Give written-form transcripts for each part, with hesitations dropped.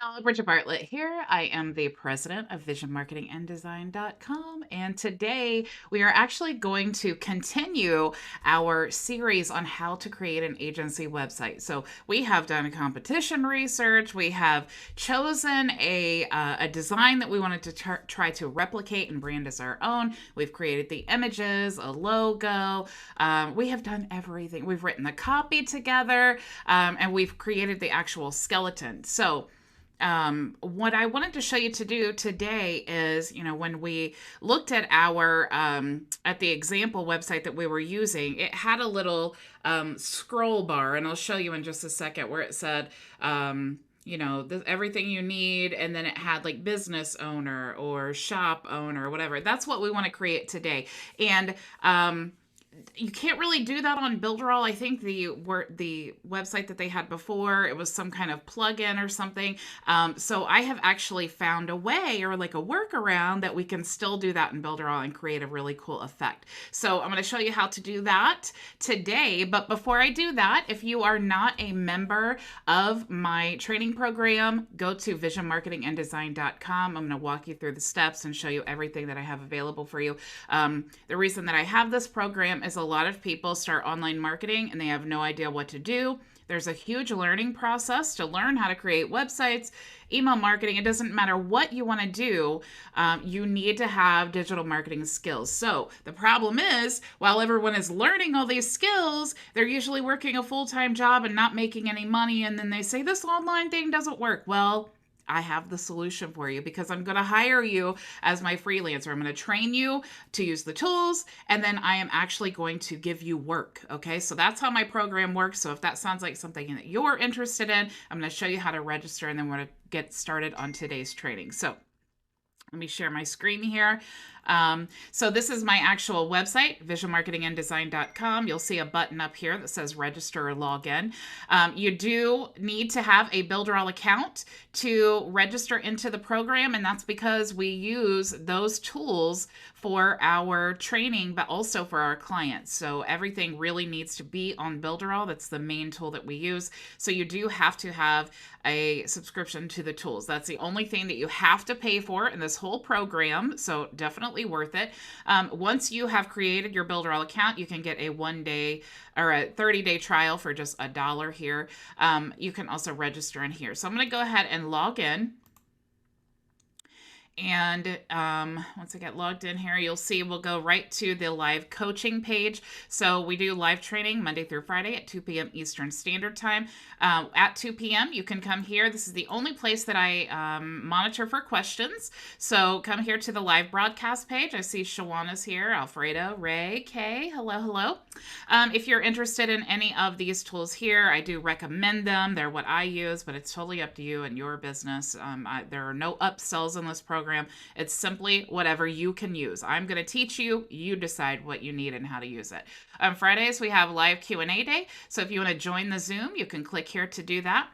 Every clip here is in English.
Hello, Bridget Bartlett here. I am the president of visionmarketinganddesign.com. And today we are actually going to continue our series on how to create an agency website. So we have done competition research. We have chosen a design that we wanted to try to replicate and brand as our own. We've created the images, a logo. We have done everything. We've written the copy together, and we've created the actual skeleton. So what I wanted to show you to do today is, when we looked at at the example website that we were using, it had a little scroll bar, and I'll show you in just a second where it said, everything you need, and then it had like business owner or shop owner or whatever. That's what we want to create today. And you can't really do that on Builderall. I think the website that they had before, it was some kind of plugin or something. So I have actually found a way, or like a workaround, that we can still do that in Builderall and create a really cool effect. So I'm going to show you how to do that today. But before I do that, if you are not a member of my training program, go to visionmarketinganddesign.com. I'm going to walk you through the steps and show you everything that I have available for you. The reason that I have this program is a lot of people start online marketing and they have no idea what to do. There's a huge learning process to learn how to create websites, email marketing. It doesn't matter what you want to do. You need to have digital marketing skills. So the problem is, while everyone is learning all these skills, they're usually working a full-time job and not making any money. And then they say, this online thing doesn't work. Well, I have the solution for you, because I'm going to hire you as my freelancer. I'm going to train you to use the tools, and then I am actually going to give you work. Okay, so that's how my program works. So if that sounds like something that you're interested in, I'm going to show you how to register, and then we're going to get started on today's training. So let me share my screen here. So this is my actual website, visionmarketinganddesign.com. You'll see a button up here that says register or log in. You do need to have a Builderall account to register into the program, and that's because we use those tools for our training, but also for our clients. So everything really needs to be on Builderall. That's the main tool that we use. So you do have to have a subscription to the tools. That's the only thing that you have to pay for in this whole program. So definitely worth it. Once you have created your Builderall account, you can get a 1-day or a 30-day trial for just $1 here. You can also register in here. So I'm going to go ahead and log in. And once I get logged in here, you'll see we'll go right to the live coaching page. So we do live training Monday through Friday at 2 p.m. Eastern Standard Time. At 2 p.m., you can come here. This is the only place that I monitor for questions. So come here to the live broadcast page. I see Shawana's here, Alfredo, Ray, Kay. Hello, hello. If you're interested in any of these tools here, I do recommend them. They're what I use, but it's totally up to you and your business. There are no upsells in this program. It's simply whatever you can use. I'm going to teach you. You decide what you need and how to use it. On Fridays, we have live Q&A day. So if you want to join the Zoom, you can click here to do that.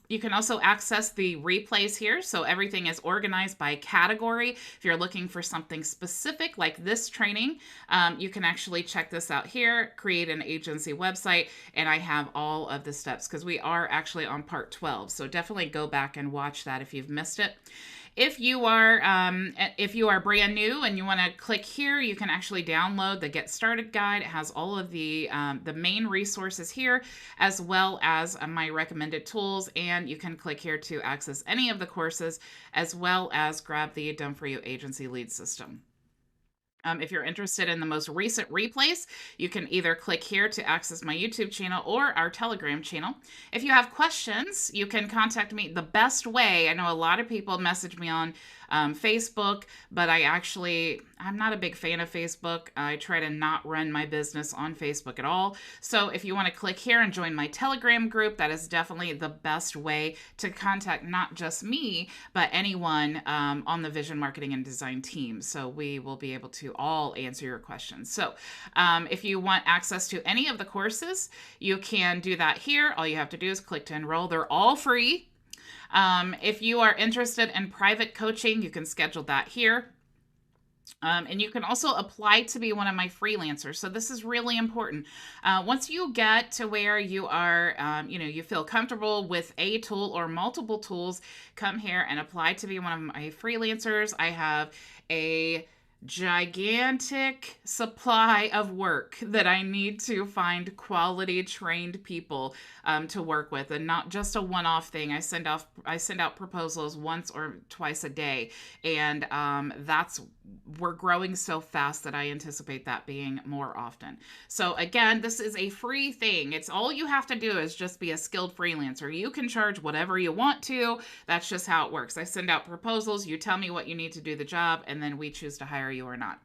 You can also access the replays here. So everything is organized by category. If you're looking for something specific like this training, you can actually check this out here, create an agency website, and I have all of the steps because we are actually on part 12. So definitely go back and watch that if you've missed it. If you are brand new and you want to click here, you can actually download the Get Started Guide. It has all of the main resources here, as well as my recommended tools, and you can click here to access any of the courses, as well as grab the Done For You Agency Lead System. If you're interested in the most recent replays, you can either click here to access my YouTube channel or our Telegram channel. If you have questions, you can contact me the best way. I know a lot of people message me on Facebook, but I'm not a big fan of Facebook. I try to not run my business on Facebook at all. So if you want to click here and join my Telegram group, that is definitely the best way to contact not just me, but anyone on the Vision Marketing and Design team. So we will be able to all answer your questions. So if you want access to any of the courses, you can do that here. All you have to do is click to enroll. They're all free. If you are interested in private coaching, you can schedule that here. And you can also apply to be one of my freelancers. So this is really important. Once you get to where you are, you feel comfortable with a tool or multiple tools, come here and apply to be one of my freelancers. I have a gigantic supply of work that I need to find quality trained people to work with, and not just a one-off thing. I send out proposals once or twice a day, and that's we're growing so fast that I anticipate that being more often. So again, this is a free thing. It's all you have to do is just be a skilled freelancer. You can charge whatever you want to. That's just how it works. I send out proposals, you tell me what you need to do the job, and then we choose to hire you or not.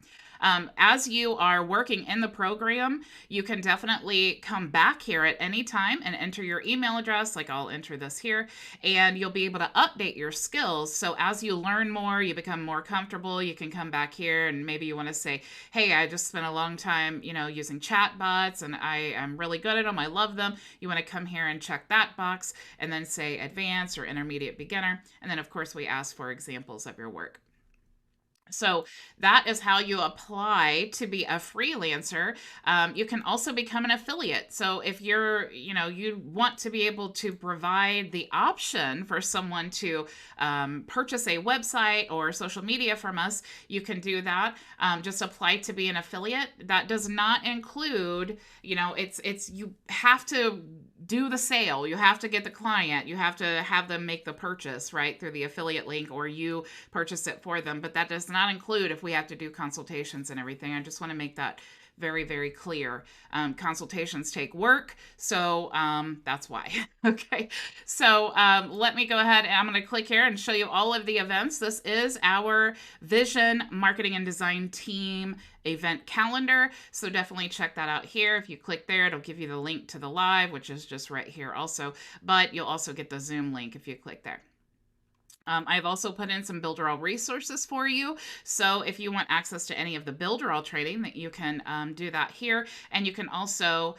As you are working in the program, you can definitely come back here at any time and enter your email address, like I'll enter this here, and you'll be able to update your skills. So as you learn more, you become more comfortable, you can come back here and maybe you want to say, hey, I just spent a long time, using chat bots and I am really good at them. I love them. You want to come here and check that box and then say advanced or intermediate beginner. And then of course we ask for examples of your work. So that is how you apply to be a freelancer. You can also become an affiliate. So if you want to be able to provide the option for someone to purchase a website or social media from us, you can do that. Just apply to be an affiliate. That does not include, you have to do the sale. You have to get the client. You have to have them make the purchase, right, through the affiliate link, or you purchase it for them. But that does not include if we have to do consultations and everything. I just want to make that very, very clear. Consultations take work, so that's why. Okay, so let me go ahead and I'm going to click here and show you all of the events. This is our Vision Marketing and Design Team event calendar, so definitely check that out here. If you click there, it'll give you the link to the live, which is just right here also, but you'll also get the Zoom link if you click there. I've also put in some Builderall resources for you. So if you want access to any of the Builderall training, that you can do that here. And you can also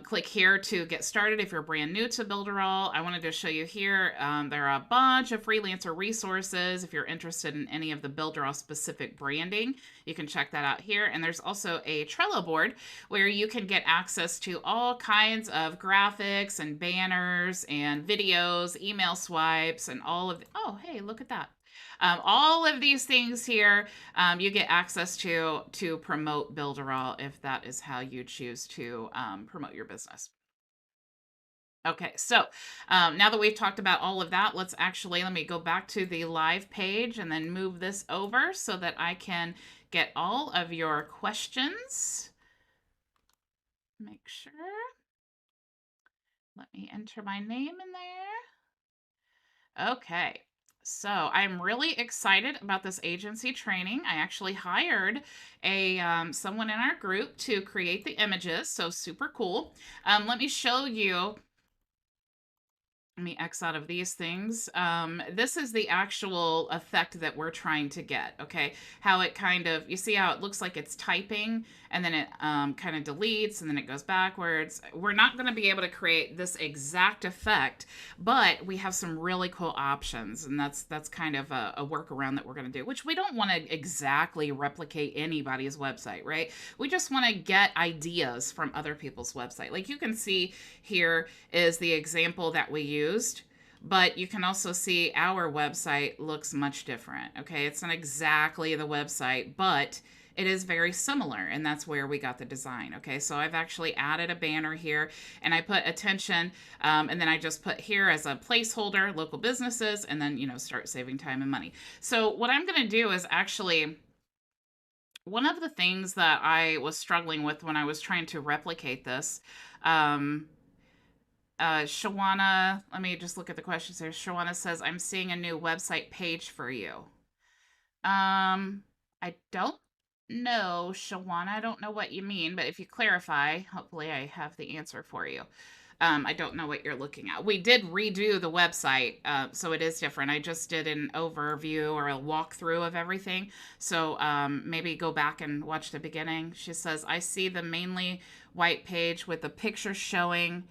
click here to get started if you're brand new to Builderall. I wanted to show you here, there are a bunch of freelancer resources. If you're interested in any of the Builderall specific branding, you can check that out here. And there's also a Trello board where you can get access to all kinds of graphics and banners and videos, email swipes, and all of oh, hey, look at that. All of these things here, you get access to promote Builderall if that is how you choose to promote your business. Okay, so now that we've talked about all of that, let me go back to the live page and then move this over so that I can get all of your questions. Make sure. Let me enter my name in there. Okay. So I'm really excited about this agency training. I actually hired someone in our group to create the images, so super cool. Let me show you. Let me X out of these things. This is the actual effect that we're trying to get, okay? How it you see how it looks like it's typing and then it kind of deletes and then it goes backwards. We're not gonna be able to create this exact effect, but we have some really cool options, and that's kind of a workaround that we're gonna do, which we don't wanna exactly replicate anybody's website, right? We just wanna get ideas from other people's website. Like you can see here is the example that we used, but you can also see our website looks much different. Okay, it's not exactly the website, but it is very similar, and that's where we got the design. Okay, so I've actually added a banner here, and I put attention, and then I just put here as a placeholder local businesses, and then start saving time and money. So what I'm going to do is actually, one of the things that I was struggling with when I was trying to replicate this, Shawana, let me just look at the questions here. Shawana says, I'm seeing a new website page for you. I don't know, Shawana. I don't know what you mean, but if you clarify, hopefully I have the answer for you. I don't know what you're looking at. We did redo the website, so it is different. I just did an overview or a walkthrough of everything. So maybe go back and watch the beginning. She says, I see the mainly white page with the picture showing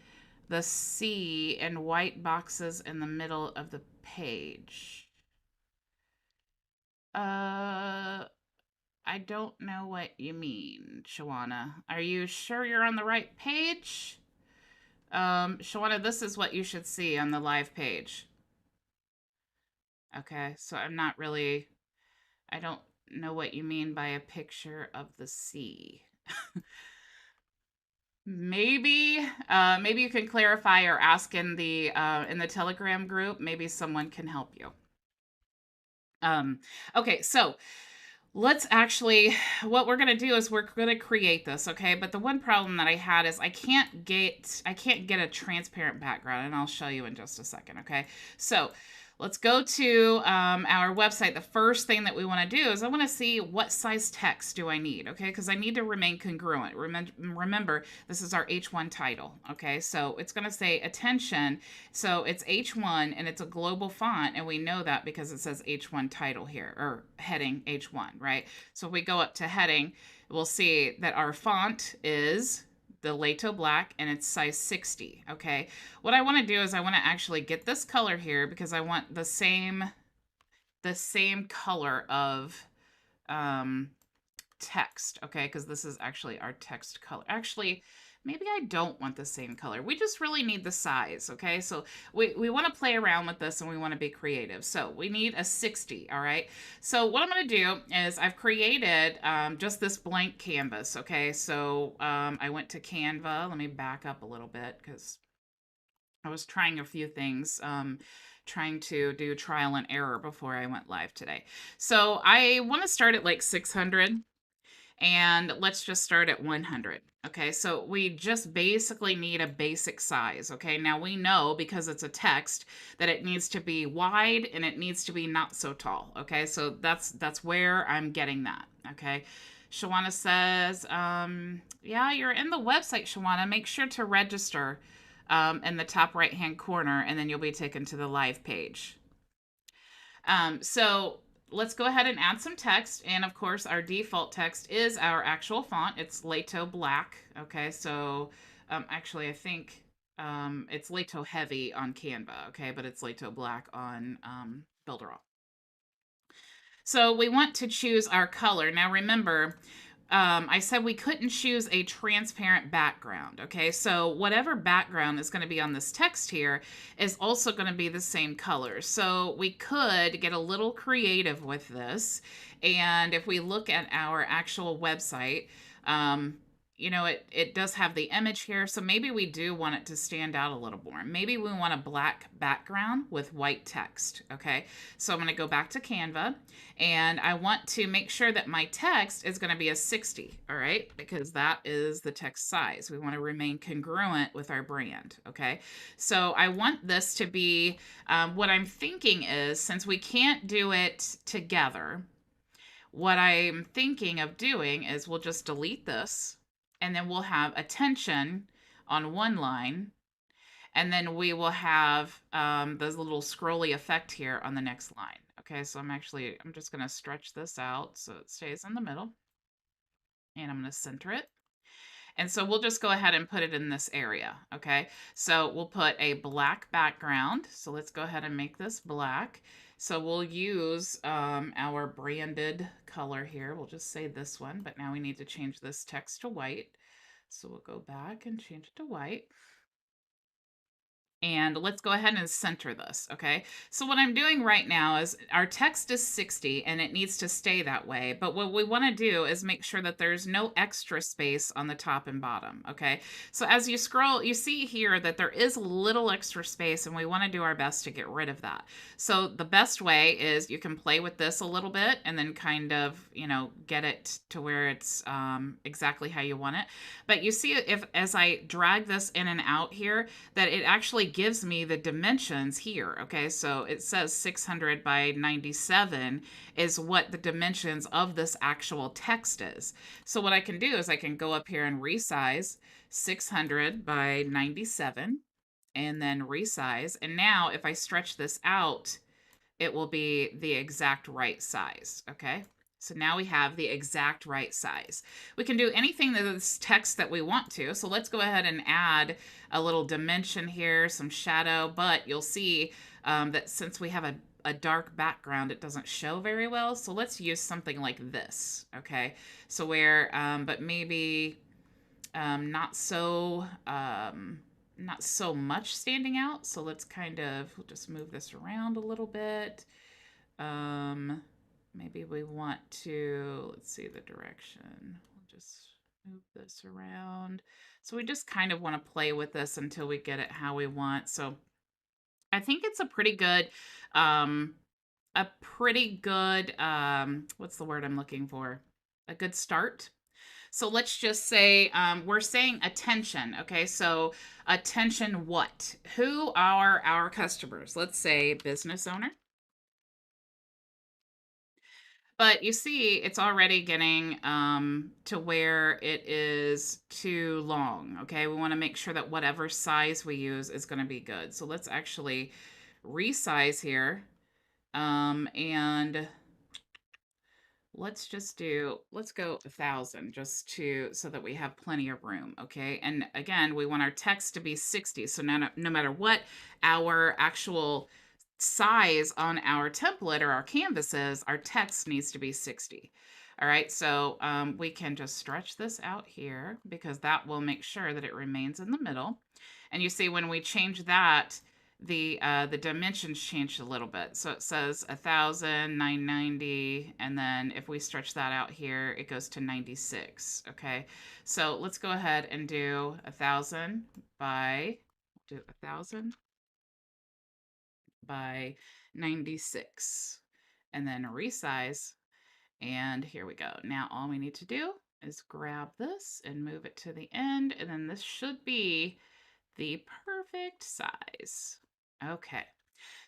the C in white boxes in the middle of the page. I don't know what you mean, Shawana. Are you sure you're on the right page? Shawana, this is what you should see on the live page. Okay, so I don't know what you mean by a picture of the sea. Maybe you can clarify or ask in the Telegram group. Maybe someone can help you. Okay, so let's actually, what we're gonna do is we're gonna create this, okay? But the one problem that I had is I can't get a transparent background, and I'll show you in just a second, okay? So let's go to our website. The first thing that we want to do is I want to see what size text do I need, okay? Because I need to remain congruent. Remember, this is our H1 title, okay? So it's going to say attention. So it's H1 and it's a global font, and we know that because it says H1 title here, or heading H1, right? So if we go up to heading, we'll see that our font is the Lato Black, and it's size 60, okay? What I want to do is I want to actually get this color here because I want the same color of text, okay? Because this is actually our text color. Actually, maybe I don't want the same color. We just really need the size, okay? So we want to play around with this and we want to be creative. So we need a 60, all right? So what I'm going to do is I've created just this blank canvas, okay? So I went to Canva. Let me back up a little bit because I was trying a few things, trying to do trial and error before I went live today. So I want to start at like 600. And let's just start at 100. Okay, so we just basically need a basic size. Okay, now we know because it's a text that it needs to be wide and it needs to be not so tall. Okay, so that's where I'm getting that. Okay, Shawana says, yeah, you're in the website, Shawana. Make sure to register in the top right hand corner, and then you'll be taken to the live page. So let's go ahead and add some text. And of course, our default text is our actual font. It's Lato Black. Okay, so actually, I think it's Lato Heavy on Canva. Okay, but it's Lato Black on Builderall. So we want to choose our color. Now remember, I said we couldn't choose a transparent background, okay? So whatever background is going to be on this text here is also going to be the same color. So we could get a little creative with this. And if we look at our actual website, you know, it does have the image here, so maybe we do want it to stand out a little more. Maybe we want a black background with white text, okay? So I'm going to go back to Canva, and I want to make sure that my text is going to be a 60, all right? Because that is the text size. We want to remain congruent with our brand, okay? So I want this to be, what I'm thinking is, since we can't do it together, what I'm thinking of doing is we'll just delete this, and then we'll have attention on one line, and then we will have this little scrolly effect here on the next line. Okay, so I'm just going to stretch this out so it stays in the middle, and I'm going to center it. And so we'll just go ahead and put it in this area, okay? So we'll put a black background. So let's go ahead and make this black. So we'll use our branded color here. We'll just say this one, but now we need to change this text to white. So we'll go back and change it to white. And let's go ahead and center this, okay? So what I'm doing right now is our text is 60 and it needs to stay that way. But what we want to do is make sure that there's no extra space on the top and bottom, okay? So as you scroll, you see here that there is a little extra space, and we want to do our best to get rid of that. So the best way is you can play with this a little bit and then kind of, you know, get it to where it's exactly how you want it. But you see, as I drag this in and out here, that it actually gives me the dimensions here. Okay, so it says 600 by 97 is what the dimensions of this actual text is. So what I can do is I can go up here and resize 600 by 97 and then resize. And now if I stretch this out, it will be the exact right size. Okay. So now we have the exact right size. We can do anything to this text that we want to. So let's go ahead and add a little dimension here, some shadow, but you'll see that since we have a dark background, it doesn't show very well. So let's use something like this. Okay. So where, but maybe not so not so much standing out. So let's kind of, we'll just move this around a little bit. Maybe we want to, let's see the direction. We'll just move this around. So we just kind of want to play with this until we get it how we want. So I think it's a pretty good, what's the word I'm looking for? A good start. So let's just say we're saying attention. Okay, so attention what? Who are our customers? Let's say business owner. But you see, it's already getting to where it is too long. Okay, we want to make sure that whatever size we use is going to be good. So let's actually resize here. And let's go 1,000 just so that we have plenty of room. Okay. And again, we want our text to be 60. So no matter what our actual size on our template or our canvas is, our text needs to be 60. All right. So we can just stretch this out here because that will make sure that it remains in the middle. And you see when we change that, the dimensions changed a little bit. So it says 1,000, 990, and then if we stretch that out here, it goes to 96. Okay, so let's go ahead and do 1,000 by 96, and then resize. And here we go. Now all we need to do is grab this and move it to the end, and then this should be the perfect size. Okay.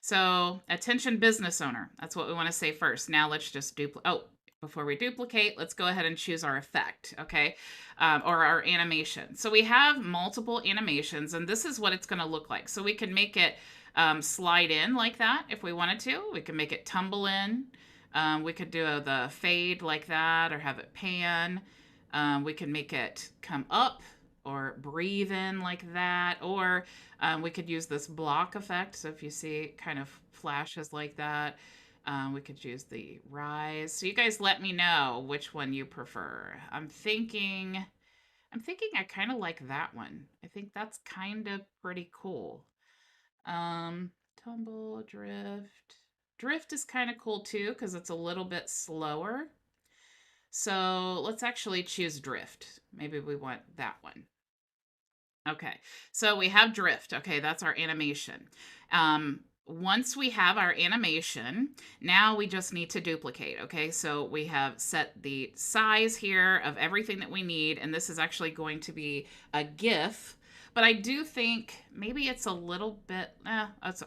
So attention business owner. That's what we want to say first. Now let's just duplicate. Oh, before we duplicate, let's go ahead and choose our effect. Okay. Or our animation. So we have multiple animations and this is what it's going to look like. So we can make it slide in like that if we wanted to. We can make it tumble in. We could do the fade like that or have it pan. We can make it come up or breathe in like that, or we could use this block effect. So if you see it kind of flashes like that, we could use the rise. So you guys let me know which one you prefer. I'm thinking I kind of like that one. I think that's kind of pretty cool. Tumble, drift. Drift is kind of cool too because it's a little bit slower. So let's actually choose drift. Maybe we want that one. Okay, so we have drift. Okay, that's our animation. Once we have our animation, now we just need to duplicate. Okay, so we have set the size here of everything that we need, and this is actually going to be a GIF. But I do think maybe it's a little bit,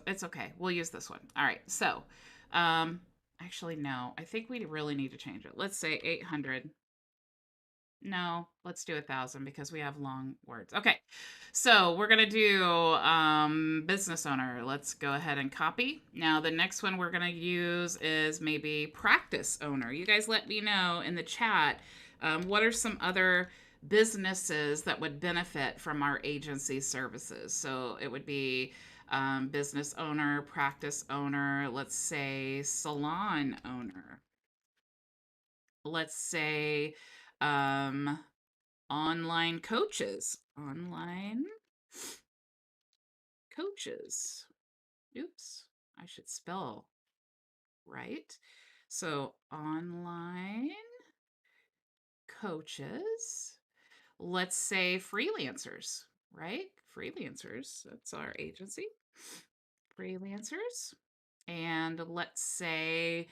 it's okay. We'll use this one. All right, so actually, no, I think we really need to change it. Let's say 800. No, let's do 1,000 because we have long words. Okay, so we're gonna do business owner. Let's go ahead and copy. Now the next one we're gonna use is maybe practice owner. You guys let me know in the chat what are some other businesses that would benefit from our agency services. So it would be business owner, practice owner, let's say salon owner. Let's say online coaches. Online coaches. Oops, I should spell right. So online coaches. Let's say freelancers, right? Freelancers. That's our agency. Freelancers. And let's say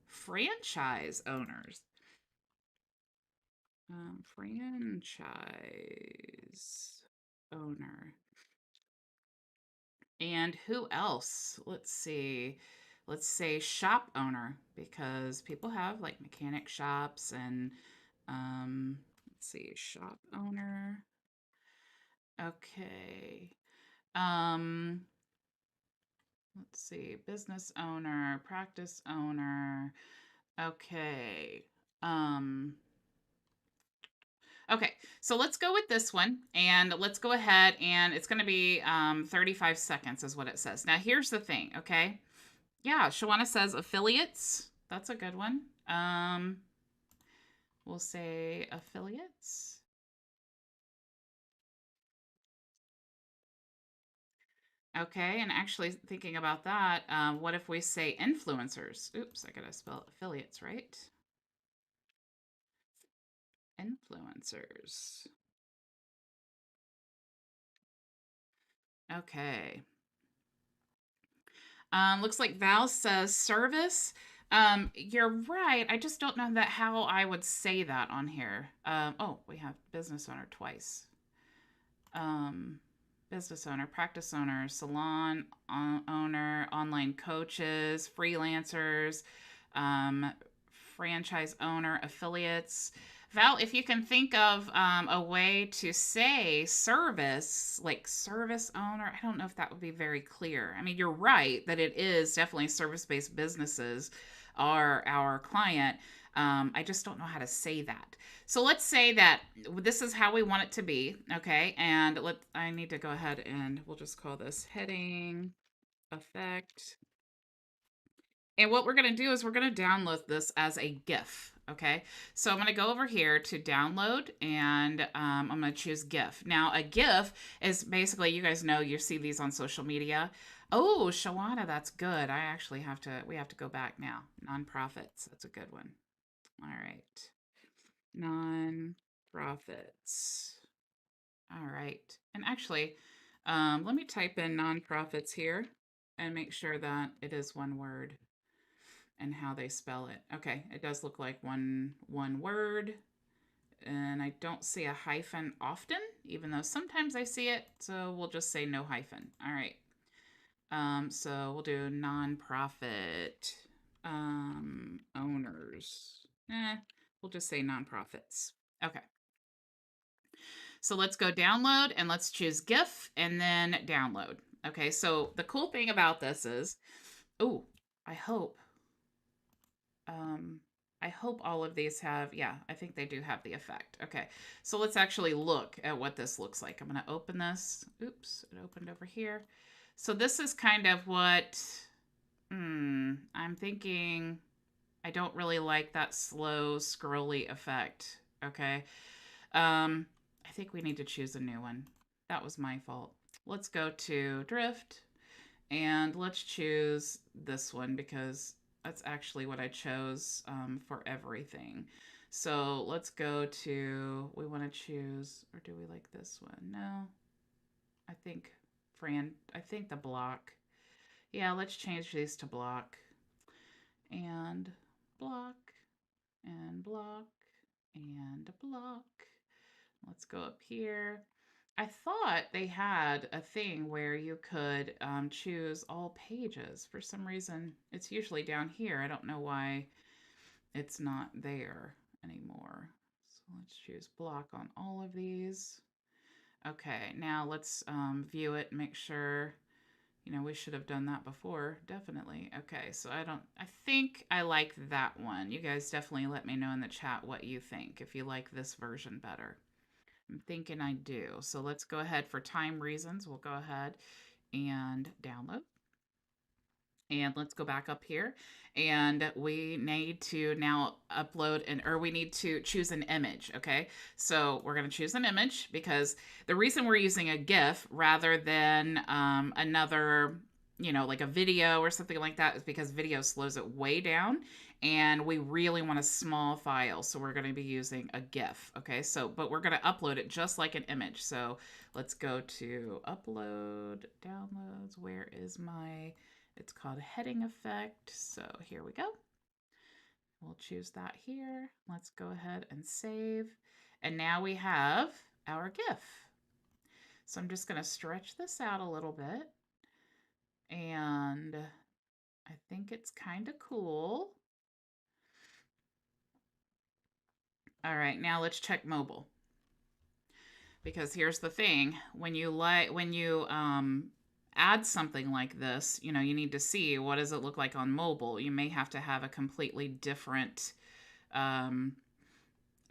franchise owners. Franchise owner. And who else? Let's see. Let's say shop owner because people have like mechanic shops and let's see, shop owner. Okay. Let's see, business owner, practice owner. Okay. Okay, so let's go with this one, and let's go ahead, and it's going to be 35 seconds is what it says. Now, here's the thing, okay? Yeah, Shawana says affiliates. That's a good one. We'll say affiliates. Okay, and actually thinking about that, what if we say influencers? Oops, I gotta spell affiliates, right? Influencers. Okay. Looks like Val says service. You're right. I just don't know that how I would say that on here. Oh, we have business owner twice. Um, business owner, practice owner, salon owner, online coaches, freelancers, um, franchise owner, affiliates. Val, if you can think of a way to say service, like service owner, I don't know if that would be very clear. I mean, you're right that it is definitely service based businesses are our client. I just don't know how to say that. So let's say that this is how we want it to be, okay? And I need to go ahead and we'll just call this heading effect. And what we're going to do is we're going to download this as a GIF, okay? So I'm going to go over here to download, and I'm going to choose GIF. Now, a GIF is basically, you guys know, you see these on social media. Oh, Shawana, that's good. We have to go back now. Nonprofits, that's a good one. All right. Nonprofits. All right. And actually, let me type in nonprofits here and make sure that it is one word and how they spell it. Okay, it does look like one word, and I don't see a hyphen often, even though sometimes I see it. So we'll just say no hyphen. All right. So we'll do nonprofit owners. We'll just say nonprofits. Okay. So let's go download and let's choose GIF and then download. Okay, so the cool thing about this is, oh, I hope, um, I hope all of these have, yeah, I think they do have the effect. Okay, so let's actually look at what this looks like. I'm gonna open this. Oops, it opened over here. So this is kind of what, I'm thinking, I don't really like that slow scrolly effect. Okay. I think we need to choose a new one. That was my fault. Let's go to drift and let's choose this one because that's actually what I chose for everything. So let's go to, we want to choose, or do we like this one? No, I think I think the block. Yeah, let's change these to block and block and block and block. Let's go up here. I thought they had a thing where you could choose all pages. For some reason, it's usually down here. I don't know why it's not there anymore. So let's choose block on all of these. Okay, now let's view it and make sure, we should have done that before, definitely. Okay, so I think I like that one. You guys definitely let me know in the chat what you think, if you like this version better. I'm thinking I do. So let's go ahead for time reasons. We'll go ahead and download. And let's go back up here. And we need to now upload or we need to choose an image. Okay. So we're going to choose an image because the reason we're using a GIF rather than another, like a video or something like that is because video slows it way down and we really want a small file. So we're going to be using a GIF. Okay. So, but we're going to upload it just like an image. So let's go to upload downloads. Where is my, it's called heading effect. So here we go. We'll choose that here. Let's go ahead and save. And now we have our GIF. So I'm just going to stretch this out a little bit. And I think it's kind of cool. All right, now let's check mobile. Because here's the thing, when you add something like this, you need to see what does it look like on mobile. You may have to have a completely different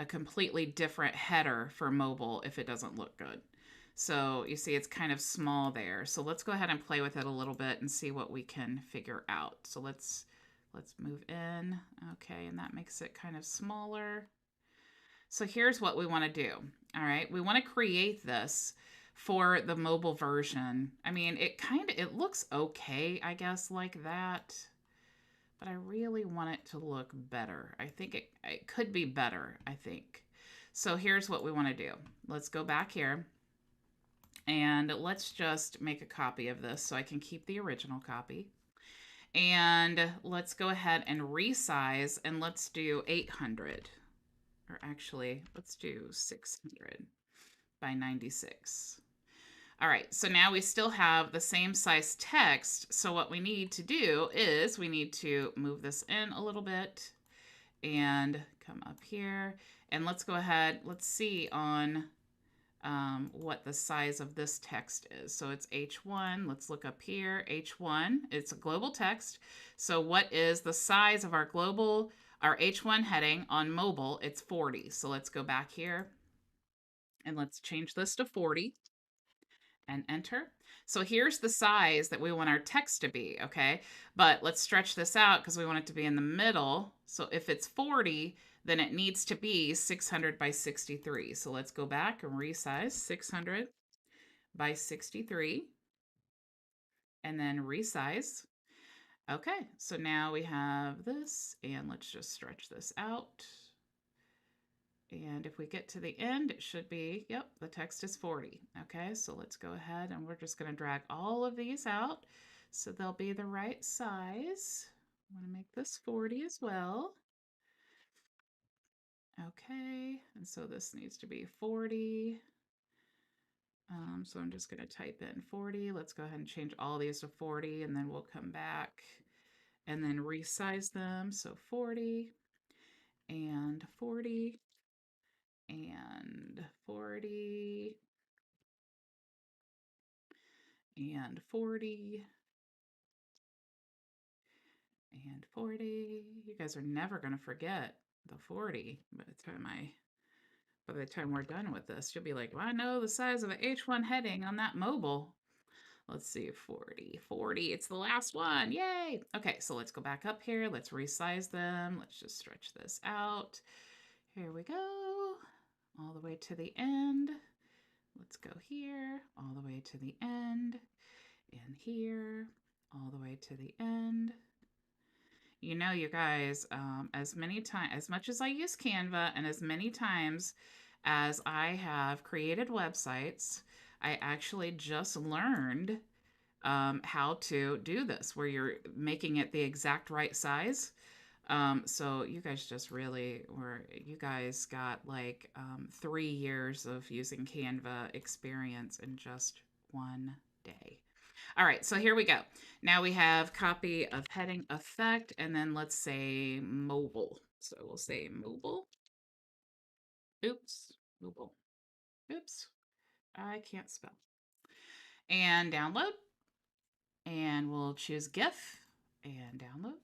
a completely different header for mobile if it doesn't look good. So you see it's kind of small there. So let's go ahead and play with it a little bit and see what we can figure out. So let's move in. Okay, and that makes it kind of smaller. So here's what we want to do. All right, we want to create this for the mobile version. I mean, it looks okay, I guess, like that. But I really want it to look better. I think it could be better, I think. So here's what we want to do. Let's go back here and let's just make a copy of this so I can keep the original copy. And let's go ahead and resize and let's do 800. Or actually, let's do 600 by 96. All right, so now we still have the same size text. So what we need to do is we need to move this in a little bit and come up here. And let's go ahead, let's see on what the size of this text is. So it's H1. Let's look up here. H1, it's a global text. So what is the size of our H1 heading on mobile? It's 40. So let's go back here and let's change this to 40 and enter. So here's the size that we want our text to be, okay? But let's stretch this out because we want it to be in the middle. So if it's 40, then it needs to be 600 by 63. So let's go back and resize 600 by 63 and then resize. Okay, so now we have this and let's just stretch this out. And if we get to the end, it should be, yep, the text is 40. Okay, so let's go ahead and we're just going to drag all of these out so they'll be the right size. I want to make this 40 as well. Okay, and so this needs to be 40. So I'm just going to type in 40. Let's go ahead and change all these to 40 and then we'll come back and then resize them. So 40 and 40. And 40 and 40 and 40. You guys are never going to forget the 40 by the time we're done with this. You'll be like, well, I know the size of an H1 heading on that mobile. Let's see, 40, 40. It's the last one. Yay. Okay, so let's go back up here. Let's resize them. Let's just stretch this out. Here we go. All the way to the end. Let's go here, all the way to the end, and here, all the way to the end. You know, you guys, as much as I use Canva and as many times as I have created websites, I actually just learned how to do this, where you're making it the exact right size. So you guys you guys got like 3 years of using Canva experience in just one day. All right, so here we go. Now we have copy of heading effect, and then let's say mobile. So we'll say mobile. Oops, mobile. Oops, I can't spell. And download. And we'll choose GIF and download.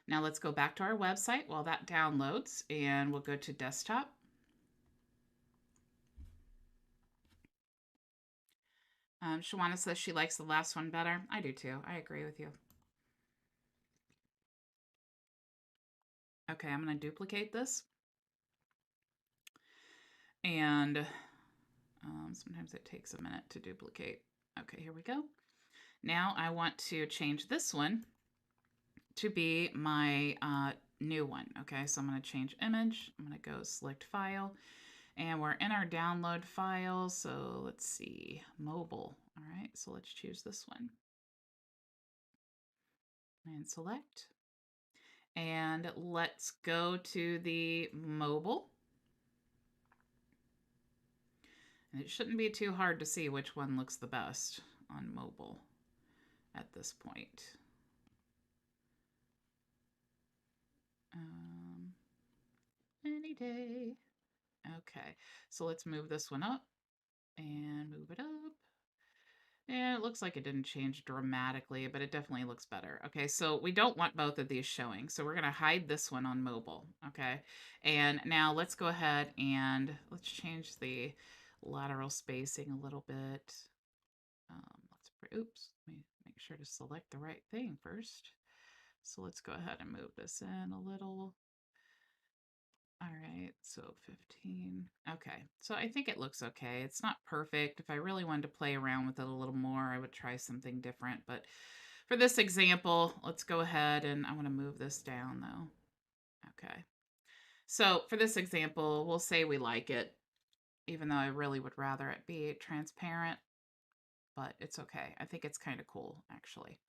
Now let's go back to our website while that downloads and we'll go to desktop. Shawana says she likes the last one better. I do too. I agree with you. Okay, I'm going to duplicate this. And sometimes it takes a minute to duplicate. Okay, here we go. Now I want to change this one to be my new one. Okay, so I'm going to change image. I'm going to go select file. And we're in our download file. So let's see, mobile. All right, so let's choose this one. And select. And let's go to the mobile. And it shouldn't be too hard to see which one looks the best on mobile at this point. Any day. Okay, so let's move this one up and move it up And it looks like it didn't change dramatically, but it definitely looks better. Okay, so we don't want both of these showing. So we're going to hide this one on mobile. Okay, and now let's go ahead and let's change the lateral spacing a little bit. Oops, let me make sure to select the right thing first. So let's go ahead and move this in a little. All right, so 15. Okay, so I think it looks okay. It's not perfect. If I really wanted to play around with it a little more, I would try something different. But for this example, let's go ahead and I want to move this down though. Okay, so for this example, we'll say we like it, even though I really would rather it be transparent, but it's okay. I think it's kind of cool, actually.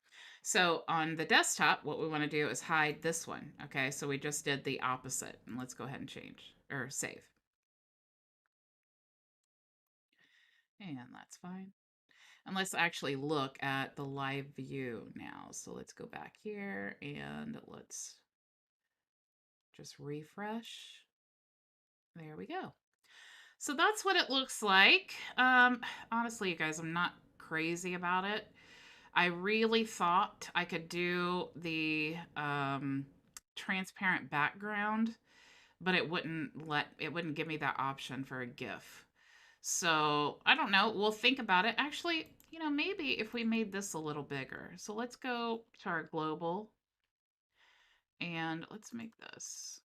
So on the desktop, what we want to do is hide this one. Okay, so we just did the opposite. And let's go ahead and change or save. And that's fine. And let's actually look at the live view now. So let's go back here and let's just refresh. There we go. So that's what it looks like. Honestly, you guys, I'm not crazy about it. I really thought I could do the transparent background, but it wouldn't give me that option for a GIF. So I don't know. We'll think about it. Actually, you know, maybe if we made this a little bigger. So let's go to our global and let's make this,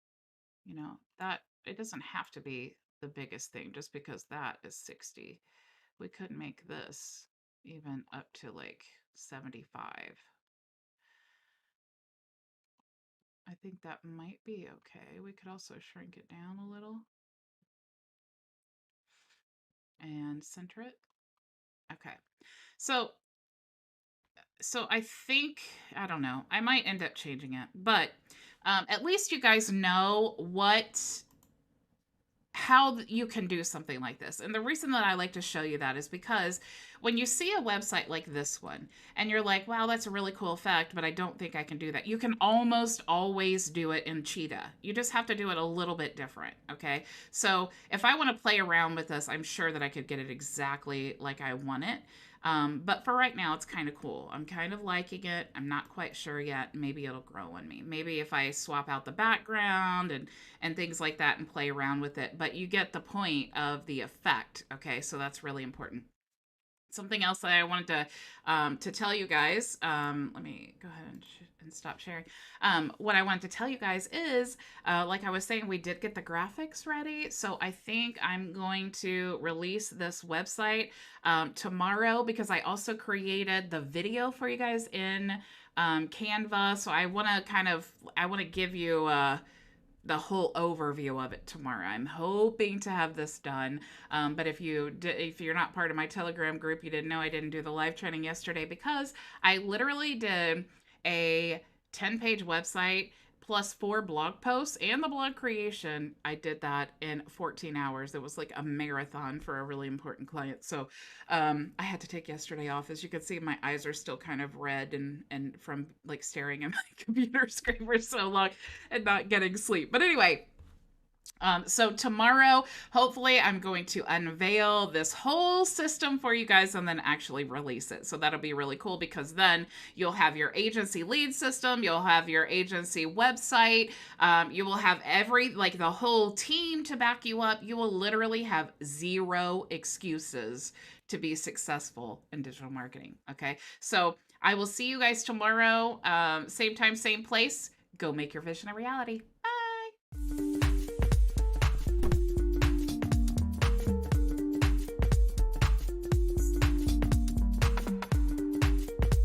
you know, that it doesn't have to be the biggest thing just because that is 60. We could make this even up to like 75. I think that might be okay. We could also shrink it down a little and center it. Okay. So I think, I don't know, I might end up changing it, but at least you guys know how you can do something like this. And the reason that I like to show you that is because when you see a website like this one and you're like, wow, that's a really cool effect, but I don't think I can do that. You can almost always do it in Cheetah. You just have to do it a little bit different, okay? So if I want to play around with this, I'm sure that I could get it exactly like I want it. But for right now, it's kind of cool. I'm kind of liking it. I'm not quite sure yet. Maybe it'll grow on me. Maybe if I swap out the background and things like that and play around with it. But you get the point of the effect. Okay, so that's really important. Something else that I wanted to tell you guys. Let me go ahead and stop sharing. What I wanted to tell you guys is, like I was saying, we did get the graphics ready. So I think I'm going to release this website tomorrow because I also created the video for you guys in Canva. So I want to give you the whole overview of it tomorrow. I'm hoping to have this done. But if you're not part of my Telegram group, you didn't know I didn't do the live training yesterday because I literally did a 10-page website plus 4 blog posts and the blog creation. I did that in 14 hours. It was like a marathon for a really important client. So I had to take yesterday off. As you can see, my eyes are still kind of red and from like staring at my computer screen for so long and not getting sleep. But anyway, so tomorrow, hopefully, I'm going to unveil this whole system for you guys and then actually release it. So that'll be really cool because then you'll have your agency lead system, you'll have your agency website, you will have the whole team to back you up. You will literally have 0 excuses to be successful in digital marketing. Okay, so I will see you guys tomorrow, same time, same place. Go make your vision a reality.